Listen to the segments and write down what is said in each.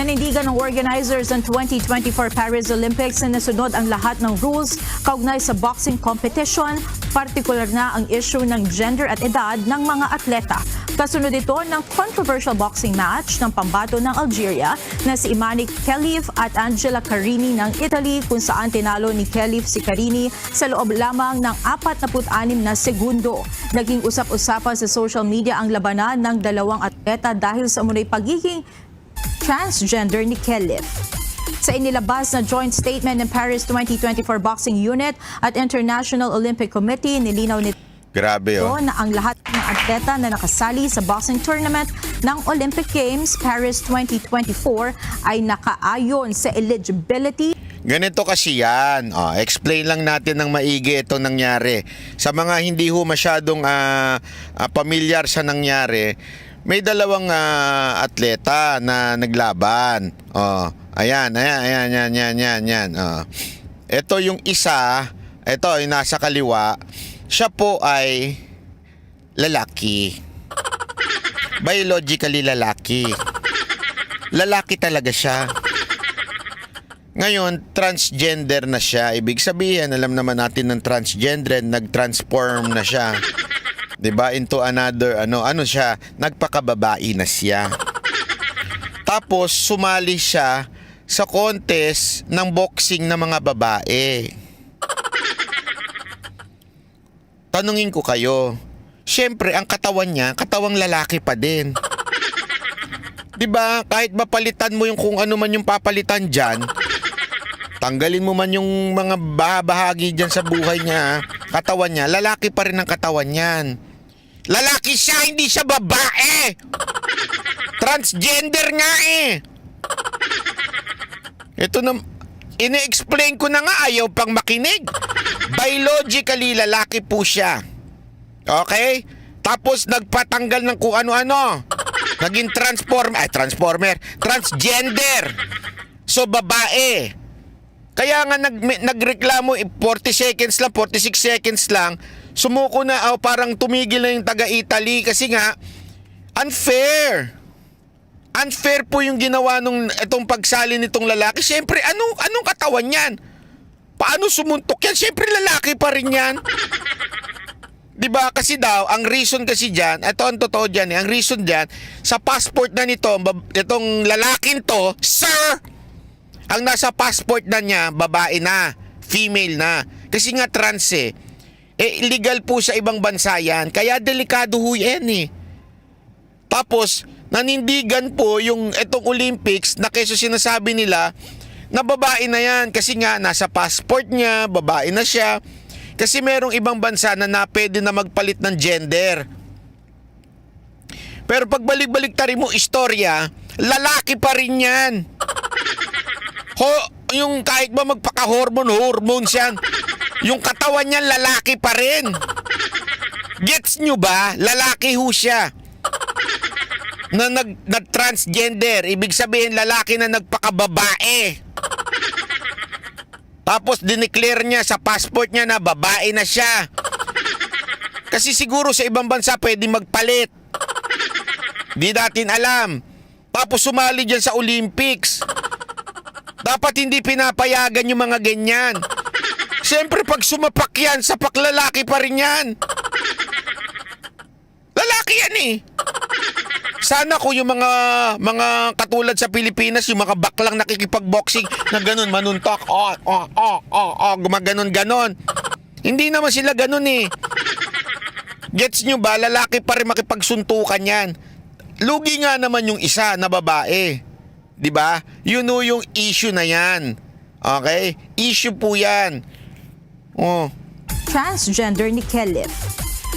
Nanindigan ng organizers ng 2024 Paris Olympics na nasunod ang lahat ng rules kaugnay sa boxing competition, partikular na ang issue ng gender at edad ng mga atleta. Kasunod ito ng controversial boxing match ng pambato ng Algeria na si Imani Khelif at Angela Carini ng Italy, kung saan tinalo ni Khelif si Carini sa loob lamang ng 46 na segundo. Naging usap-usapan sa social media ang labanan ng dalawang atleta dahil sa umunay pagiging transgender ni Khelif. Sa inilabas na joint statement ng Paris 2024 Boxing Unit at International Olympic Committee, nilinaw nito na ang lahat ng atleta na nakasali sa boxing tournament ng Olympic Games Paris 2024 ay nakaayon sa eligibility. Ganito kasi yan. Explain lang natin ng maigi itong nangyari. Sa mga hindi ho masyadong pamilyar sa nangyari, may dalawang atleta na naglaban. Ayan. Ito yung isa, ito yung nasa kaliwa, siya po ay lalaki. Biologically lalaki. Lalaki talaga siya. Ngayon, transgender na siya. Ibig sabihin, alam naman natin ng transgender, nag-transform na siya. 'Di ba? Into another, ano siya, nagpakababae na siya. Tapos, sumali siya sa contest ng boxing ng mga babae. Tanungin ko kayo, syempre, ang katawan niya, katawang lalaki pa din. 'Di ba? Kahit mapalitan mo yung kung ano man yung papalitan dyan, tanggalin mo man yung mga bahagi dyan sa buhay niya, katawan niya, lalaki pa rin ang katawan niyan. Lalaki siya, hindi siya babae. Transgender nga eh. Ito na, ine-explain ko na nga, ayaw pang makinig. Biologically, lalaki po siya. Okay? Tapos nagpatanggal ng kung ano-ano. Naging transgender. So, babae. Kaya nga nagreklamo, 40 seconds lang, 46 seconds lang, sumuko na, parang tumigil na yung taga-Italy kasi nga, unfair. Unfair po yung ginawa nung itong pagsali nitong lalaki. Siyempre, anong katawan yan? Paano sumuntok yan? Siyempre, lalaki pa rin yan. Diba? Kasi daw, ang reason kasi dyan, ito ang totoo dyan, ang reason dyan, sa passport na nito, itong lalaking to, sir, ang nasa passport na niya, babae na, female na. Kasi nga trans eh. Illegal po sa ibang bansa yan. Kaya delikado ho yan eh. Tapos, nanindigan po yung itong Olympics na keso sinasabi nila na babae na yan. Kasi nga, nasa passport niya, babae na siya. Kasi merong ibang bansa na pwede na magpalit ng gender. Pero pag balik-baliktarin mo istorya, lalaki pa rin yan. Yung kahit ba magpaka-hormones yan, yung katawan niyan lalaki pa rin. Gets nyo ba? Lalaki ho siya. Na nag-transgender, ibig sabihin lalaki na nagpakababae. Tapos dineclare niya sa passport niya na babae na siya. Kasi siguro sa ibang bansa pwede magpalit. Di natin alam. Tapos sumali dyan sa Olympics. Dapat hindi pinapayagan yung mga ganyan. Siyempre pag sumapak yan, sapak lalaki pa rin yan. Lalaki yan eh. Sana kung yung mga katulad sa Pilipinas, yung mga baklang nakikipag-boxing na ganun, manuntok, gumaganon-ganon. Hindi naman sila ganun eh. Gets nyo ba? Lalaki pa rin makipagsuntukan yan. Lugi nga naman yung isa na babae. 'Di ba? Yun o yung issue na yan. Okay? Issue po yan. Transgender ni Khelif.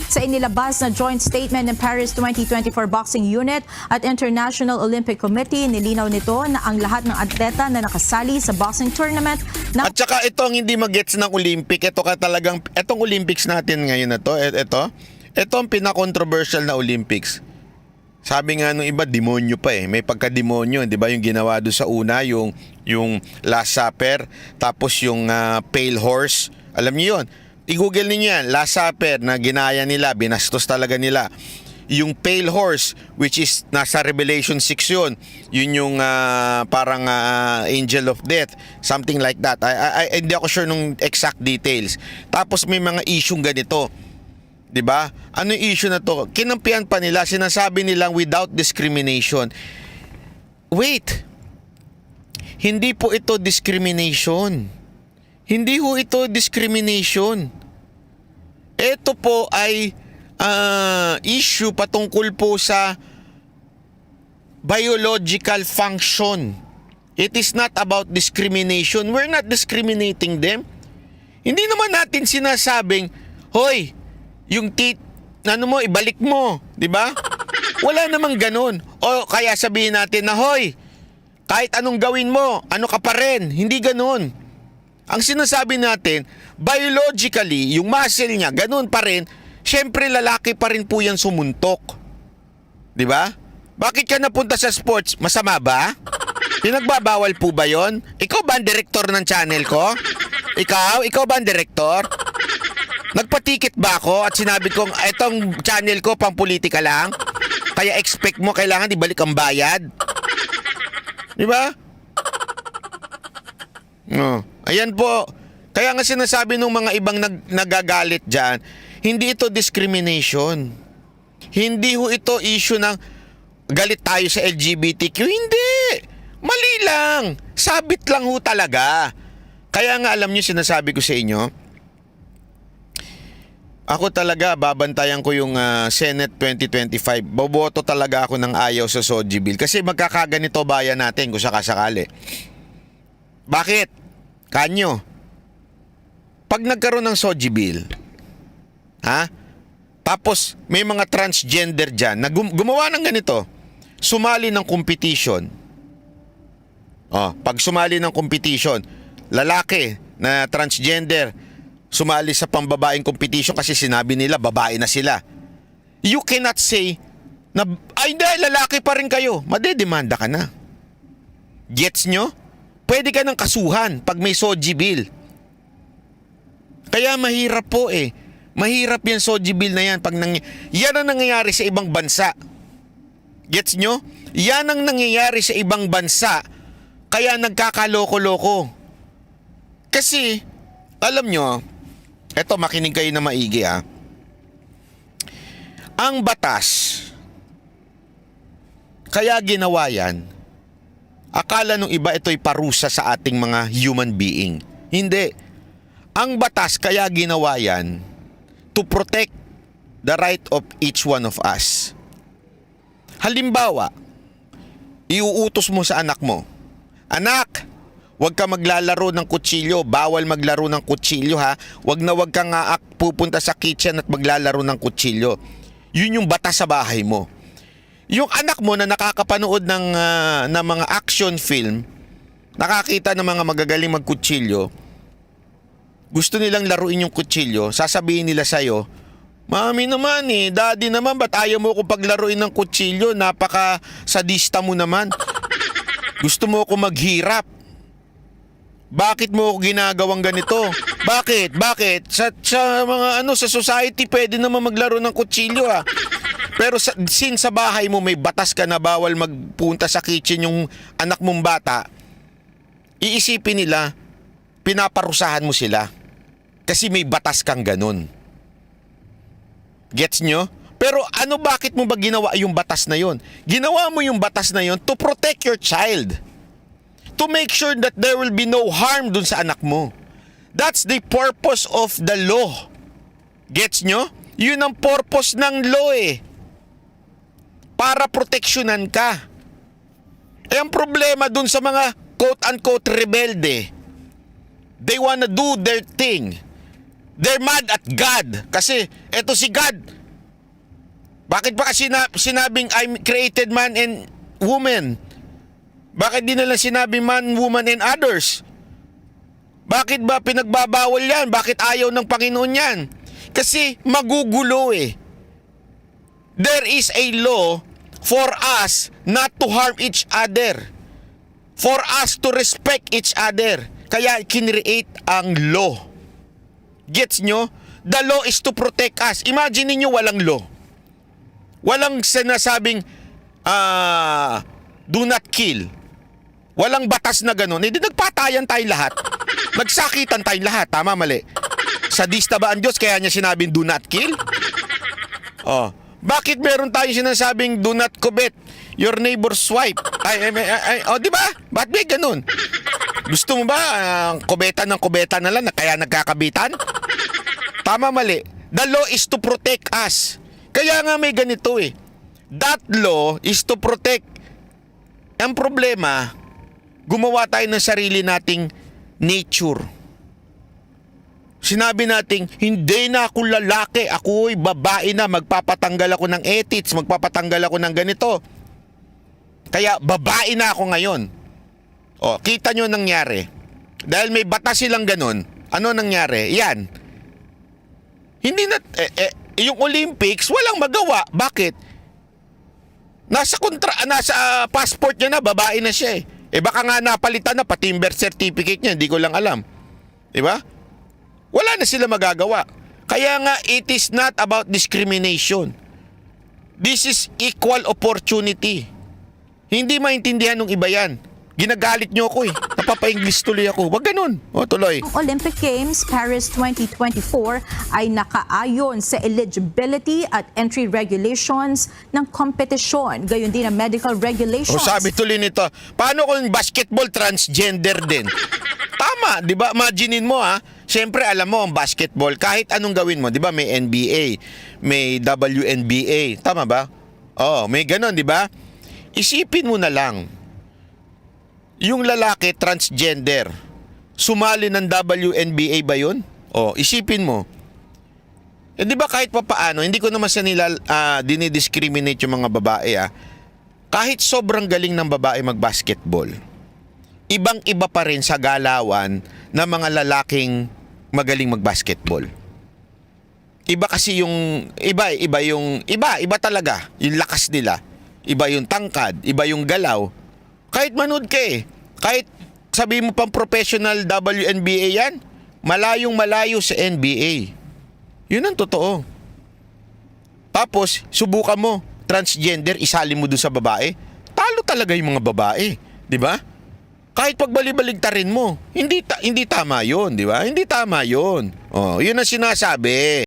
Sa inilabas na joint statement ng Paris 2024 Boxing Unit at International Olympic Committee, nilinaw nito na ang lahat ng atleta na nakasali sa boxing tournament ng... At saka ito ang hindi magets ng Olympic. Itong Olympics natin ngayon na to, ito ang pinaka-controversial na Olympics. Sabi nga nung iba, demonyo pa eh. May pagka-demonyo, 'di ba? Yung ginawa doon sa una, yung Last Supper, tapos yung Pale Horse. Alam niyo 'yon. I-google niyo yan, Last Supper na ginaya nila, binastos talaga nila. yung pale horse, which is nasa Revelation 6 yun. Yun yung parang angel of death. Something like that. Hindi ako sure nung exact details. Tapos may mga issue ganito. 'Di ba? Ano yung issue na to? Kinampihan pa nila, sinasabi nilang without discrimination. Wait. Hindi po ito discrimination. Hindi ho ito discrimination. Ito po ay issue patungkol po sa biological function. It is not about discrimination. We're not discriminating them. Hindi naman natin sinasabing, hoy, yung ano mo, ibalik mo, di ba? Wala namang ganun. O kaya sabihin natin na, hoy, kahit anong gawin mo, ano ka pa rin. Hindi ganun. Ang sinasabi natin, biologically, yung muscle niya, ganun pa rin, syempre lalaki pa rin po yan sumuntok. Di ba? Bakit ka napunta sa sports? Masama ba? Pinagbabawal po ba yon? Ikaw ba ang direktor ng channel ko? Ikaw? Ikaw ba ang direktor? Nagpatikit ba ako at sinabi kong etong channel ko pang politika lang? Kaya expect mo kailangan ibalik ang bayad? Di ba? No. Ayan po. Kaya nga sinasabi ng mga ibang nagagalit dyan, hindi ito discrimination. Hindi ho ito issue ng galit tayo sa LGBTQ. Hindi. Mali lang. Sabit lang ho talaga. Kaya nga alam nyo, sinasabi ko sa inyo, ako talaga, babantayan ko yung Senate 2025. Boboto talaga ako ng ayaw sa SOGI Bill. Kasi magkakaganito bayan natin kung sakasakali. Bakit? Kanyo. Pag nagkaroon ng SOGI Bill, tapos may mga transgender dyan na gumawa ng ganito, sumali ng competition. Pag sumali ng competition, lalaki na transgender, sumali sa pambabaeng competition kasi sinabi nila babae na sila. You cannot say na, ay hindi, lalaki pa rin kayo. Madedemanda ka na. Gets nyo? Pwede ka ng kasuhan pag may SOGI Bill. Kaya mahirap po eh. Mahirap yan SOGI Bill na yan. Yan ang nangyayari sa ibang bansa. Gets nyo? Yan ang nangyayari sa ibang bansa. Kaya nagkakaloko-loko. Kasi, alam nyo, eto makinig kayo na maigi Ang batas, kaya ginawa yan, akala nung iba ito'y parusa sa ating mga human being. Hindi. Ang batas kaya ginawa yan to protect the right of each one of us. Halimbawa, iuutos mo sa anak mo, anak, huwag ka maglalaro ng kutsilyo, bawal maglaro ng kutsilyo ha, huwag kang pupunta sa kitchen at maglalaro ng kutsilyo. Yun yung batas sa bahay mo. Yung anak mo na nakakapanood ng mga action film, nakakita ng mga magagaling magkutsilyo, gusto nilang laruin yung kutsilyo, sasabihin nila sa'yo, Mami naman daddy naman, ba't ayaw mo ko paglaruin ng kutsilyo? Napaka-sadista mo naman. Gusto mo ko maghirap. Bakit mo ako ginagawang ganito? Bakit? Sa mga sa society pwede naman maglaro ng kutsilyo Pero since sa bahay mo may batas ka na bawal magpunta sa kitchen yung anak mong bata, iisipin nila, pinaparusahan mo sila. Kasi may batas kang ganun. Gets nyo? Pero bakit mo ba ginawa yung batas na yon? Ginawa mo yung batas na yon to protect your child. To make sure that there will be no harm dun sa anak mo. That's the purpose of the law. Gets nyo? Yun ang purpose ng law Para proteksyonan ka. Ang problema dun sa mga quote-unquote rebelde, they wanna do their thing. They're mad at God. Kasi, eto si God. Bakit ba kasi sinabing I created man and woman? Bakit di nila sinabi man, woman, and others? Bakit ba pinagbabawal yan? Bakit ayaw ng Panginoon yan? Kasi magugulo There is a law for us not to harm each other. For us to respect each other. Kaya kinreate ang law. Gets nyo? The law is to protect us. Imagine niyo walang law. Walang sinasabing do not kill. Walang batas na ganun. Hindi nagpatayan tayong lahat. Nagsakitan tayong lahat. Tama, mali. Sadista ba ang Diyos kaya niya sinabing do not kill? Oh, bakit meron tayong sinasabing do not covet your neighbor's wife? Di ba? Bakit may ganun? Gusto mo ba kubetan ng kubetan na lang na kaya nagkakabitan? Tama, mali. The law is to protect us. Kaya nga may ganito eh. That law is to protect. Ang problema, gumawa tayo ng sarili nating nature. Sinabi nating, hindi na ako lalaki, ako'y babae na, magpapatanggal ako ng ethics, magpapatanggal ako ng ganito. Kaya babae na ako ngayon. O, kita nyo nangyari. Dahil may batas silang ganun, ano nangyari? Yan. Hindi na, yung Olympics, walang magawa. Bakit? Nasa passport niya na, babae na siya eh. Baka nga napalitan na, pati yung birth certificate niya, hindi ko lang alam. Diba? Wala na sila magagawa. Kaya nga, it is not about discrimination. This is equal opportunity. Hindi maintindihan ng iba yan. Ginagalit nyo ako eh. Napapa-English tuloy ako. Wag ganun. O, tuloy. Ang Olympic Games Paris 2024 ay nakaayon sa eligibility at entry regulations ng kompetisyon. Gayon din ang medical regulations. O, sabi tuloy nito, paano kung basketball transgender din? Tama, di ba? Imaginein mo ha. Siyempre, alam mo, ang basketball, kahit anong gawin mo, di ba? May NBA, may WNBA. Tama ba? Oh, may ganon, di ba? Isipin mo na lang, yung lalaki transgender, sumali ng WNBA ba yun? O, isipin mo. Di ba kahit papaano, hindi ko naman sa nila dinidiscriminate yung mga babae kahit sobrang galing ng babae mag-basketball, ibang-iba pa rin sa galawan ng mga lalaking magaling mag-basketball. Iba kasi yung, iba talaga, yung lakas nila. Iba yung tangkad, iba yung galaw. Kahit manood ka kahit sabi mo pang professional WNBA yan, malayong malayo sa NBA. Yun ang totoo. Tapos, subukan mo, transgender, isali mo doon sa babae, talo talaga yung mga babae. Di ba? Kahit pagbalibaligtarin mo, hindi tama yun, di ba? Hindi tama yun. Oh, yun ang sinasabi.